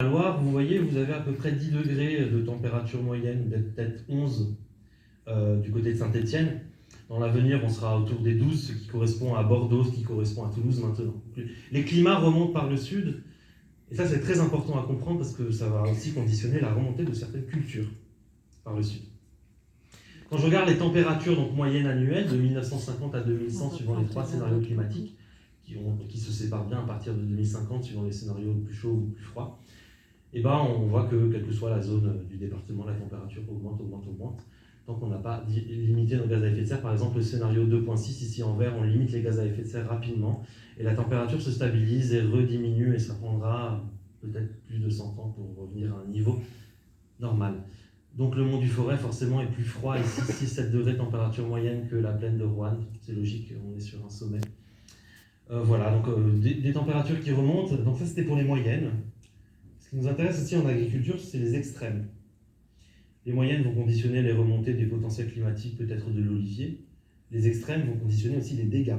La Loire, vous voyez, vous avez à peu près 10 degrés de température moyenne, peut-être 11 du côté de Saint-Étienne. Dans l'avenir, on sera autour des 12, ce qui correspond à Bordeaux, ce qui correspond à Toulouse maintenant. Les climats remontent par le sud, et ça c'est très important à comprendre parce que ça va aussi conditionner la remontée de certaines cultures par le sud. Quand je regarde les températures donc, moyennes annuelles de 1950 à 2100 suivant les trois scénarios climatiques, qui se séparent bien à partir de 2050 suivant les scénarios plus chauds ou plus froids, et ben on voit que quelle que soit la zone du département, la température augmente. Tant qu'on n'a pas limité nos gaz à effet de serre, par exemple le scénario 2.6 ici en vert, on limite les gaz à effet de serre rapidement et la température se stabilise et rediminue et ça prendra peut-être plus de 100 ans pour revenir à un niveau normal. Donc le mont du Forêt forcément est plus froid ici, 6-7 degrés de température moyenne que la plaine de Roanne, c'est logique, on est sur un sommet. Voilà, donc des températures qui remontent, donc ça c'était pour les moyennes. Ce qui nous intéresse aussi en agriculture, c'est les extrêmes. Les moyennes vont conditionner les remontées des potentiels climatiques, peut-être de l'olivier. Les extrêmes vont conditionner aussi les dégâts.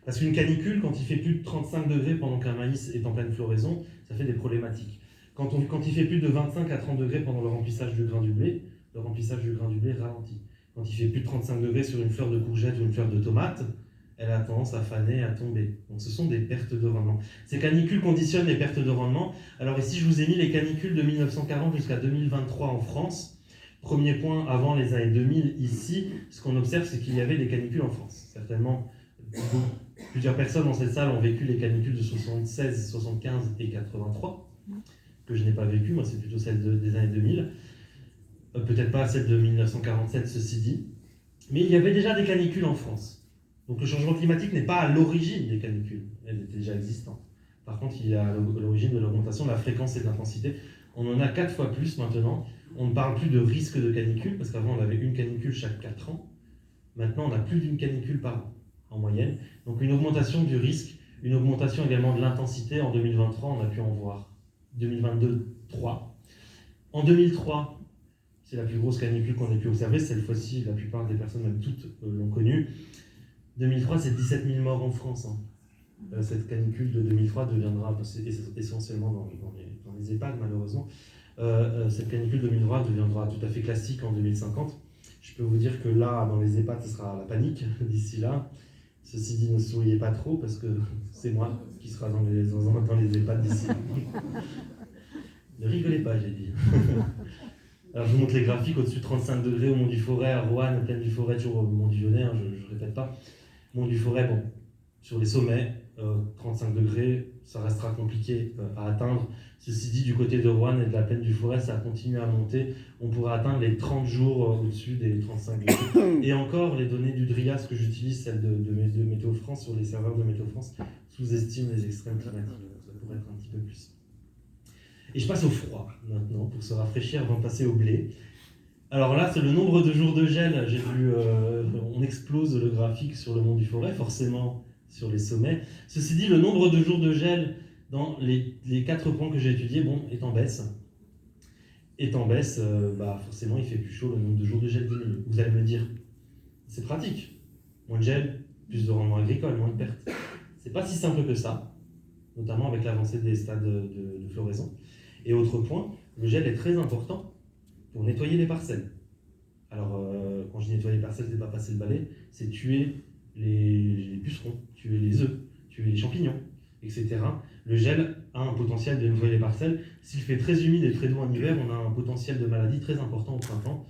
Parce qu'une canicule, quand il fait plus de 35 degrés pendant qu'un maïs est en pleine floraison, ça fait des problématiques. Quand il fait plus de 25 à 30 degrés pendant le remplissage du grain du blé, le remplissage du grain du blé ralentit. Quand il fait plus de 35 degrés sur une fleur de courgette ou une fleur de tomate, elle a tendance à faner, à tomber. Donc ce sont des pertes de rendement. Ces canicules conditionnent les pertes de rendement. Alors ici, je vous ai mis les canicules de 1940 jusqu'à 2023 en France. Premier point, avant les années 2000, ici, ce qu'on observe, c'est qu'il y avait des canicules en France. Certainement, plusieurs personnes dans cette salle ont vécu les canicules de 76, 75 et 83, que je n'ai pas vécu, moi c'est plutôt celle des années 2000. Peut-être pas celle de 1947, ceci dit. Mais il y avait déjà des canicules en France. Donc le changement climatique n'est pas à l'origine des canicules, elle était déjà existante. Par contre, il y a l'origine de l'augmentation de la fréquence et de l'intensité. On en a 4 fois plus maintenant. On ne parle plus de risque de canicule, parce qu'avant on avait une canicule chaque 4 ans. Maintenant on a plus d'une canicule par an, en moyenne. Donc une augmentation du risque, une augmentation également de l'intensité. En 2023, on a pu en voir 2022, 3. En 2003, c'est la plus grosse canicule qu'on ait pu observer. Cette fois-ci, la plupart des personnes, même toutes, l'ont connue. 2003, c'est 17 000 morts en France. Cette canicule de 2003 deviendra essentiellement dans les EHPAD, malheureusement. Cette canicule 2003 deviendra tout à fait classique en 2050. Je peux vous dire que là, dans les EHPAD, ce sera la panique d'ici là. Ceci dit, ne souriez pas trop, parce que c'est moi qui sera dans les EHPAD d'ici là. Ne rigolez pas, j'ai dit. Alors je vous montre les graphiques, au-dessus de 35 degrés au Mont du Forêt, à Roanne, plaine du Forêt, toujours au Mont du Lyonnais, je ne répète pas. Mont du Forêt, bon, sur les sommets, 35 degrés, ça restera compliqué à atteindre. Ceci dit, du côté de Roanne et de la plaine du Forêt, ça continue à monter. On pourra atteindre les 30 jours au-dessus des 35 degrés. Et encore, les données du DRIAS que j'utilise, celles de Météo France, sur les serveurs de Météo France, sous-estiment les extrêmes climatiques. Ça pourrait être un petit peu plus. Et je passe au froid maintenant, pour se rafraîchir avant de passer au blé. Alors là, c'est le nombre de jours de gel. J'ai vu, on explose le graphique sur le Mont du Forêt, forcément sur les sommets. Ceci dit, le nombre de jours de gel dans les 4 points que j'ai étudiés, est en baisse. Forcément, il fait plus chaud, le nombre de jours de gel diminue. Vous allez me dire, c'est pratique. Moins de gel, plus de rendement agricole, moins de pertes. C'est pas si simple que ça, notamment avec l'avancée des stades de floraison. Et autre point, le gel est très important pour nettoyer les parcelles. Alors, quand je dis nettoyer les parcelles, c'est pas passer le balai, c'est tuer les pucerons, tuer les œufs, tuer les champignons, etc. Le gel a un potentiel de nettoyer les parcelles. S'il fait très humide et très doux en hiver, on a un potentiel de maladie très important au printemps.